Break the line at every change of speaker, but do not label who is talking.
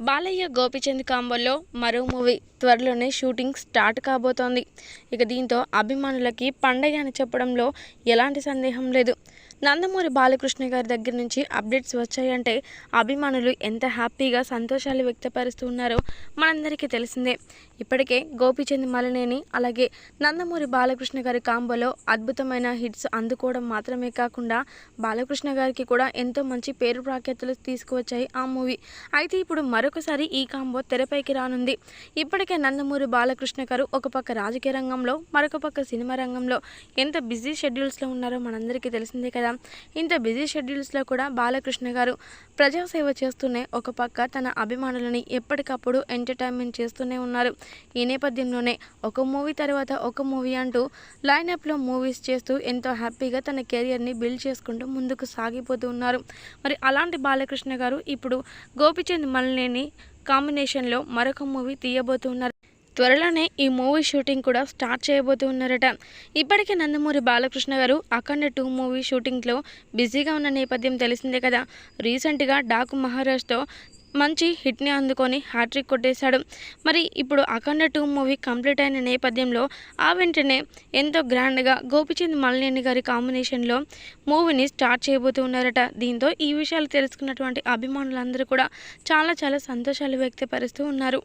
బాలయ్య గోపీచంద్ కాంబోలో మరో మూవీ త్వరలోనే shooting start కాబోతోంది. ఇక దీంతో అభిమానులకి పండగ అని చెప్పడంలో ఎలాంటి సందేహం లేదు. నందమూరి బాలకృష్ణ గారి దగ్గర నుంచి అప్డేట్స్ వచ్చాయంటే అభిమానులు ఎంత హ్యాపీగా సంతోషాలు వ్యక్తపరుస్తూ ఉన్నారో మనందరికీ తెలిసిందే. ఇప్పటికే గోపీచంద్ మలినేని అలాగే నందమూరి బాలకృష్ణ గారి కాంబోలో అద్భుతమైన హిట్స్ అందుకోవడం మాత్రమే కాకుండా బాలకృష్ణ గారికి కూడా ఎంతో మంచి పేరు ప్రాఖ్యాతులు తీసుకువచ్చాయి ఆ మూవీ. అయితే ఇప్పుడు మరొకసారి ఈ కాంబో తెరపైకి రానుంది. ఇప్పటికే నందమూరి బాలకృష్ణ గారు ఒక పక్క రాజకీయ రంగంలో మరొక పక్క సినిమా రంగంలో ఎంత బిజీ షెడ్యూల్స్లో ఉన్నారో మనందరికీ తెలిసిందే కదా. ఇంత బిజీ షెడ్యూల్స్లో కూడా బాలకృష్ణ గారు ప్రజాసేవ చేస్తూనే ఒక పక్క తన అభిమానులని ఎప్పటికప్పుడు ఎంటర్టైన్మెంట్ చేస్తూనే ఉన్నారు. ఈ నేపథ్యంలోనే ఒక మూవీ తర్వాత ఒక మూవీ అంటూ లైనప్లో మూవీస్ చేస్తూ ఎంతో హ్యాపీగా తన కెరియర్ని బిల్డ్ చేసుకుంటూ ముందుకు సాగిపోతూ ఉన్నారు. మరి అలాంటి బాలకృష్ణ గారు ఇప్పుడు గోపీచంద్ మలినేని కాంబినేషన్లో మరొక మూవీ తీయబోతున్నారు. త్వరలోనే ఈ మూవీ షూటింగ్ కూడా స్టార్ట్ చేయబోతూ ఉన్నారట. ఇప్పటికే నందమూరి బాలకృష్ణ గారు అఖండ 2 మూవీ షూటింగ్లో బిజీగా ఉన్న నేపథ్యం తెలిసిందే కదా. రీసెంట్గా డాకు మహారాజ్తో మంచి హిట్ని అందుకొని హ్యాట్రిక్ కొట్టేశాడు. మరి ఇప్పుడు అఖండ 2 మూవీ కంప్లీట్ అయిన నేపథ్యంలో ఆ వెంటనే ఎంతో గ్రాండ్గా గోపీచంద్ మలినేని గారి కాంబినేషన్లో మూవీని స్టార్ట్ చేయబోతూ ఉన్నారట. దీంతో ఈ విషయాలు తెలుసుకున్నటువంటి అభిమానులందరూ కూడా చాలా సంతోషాలు వ్యక్తపరుస్తూ ఉన్నారు.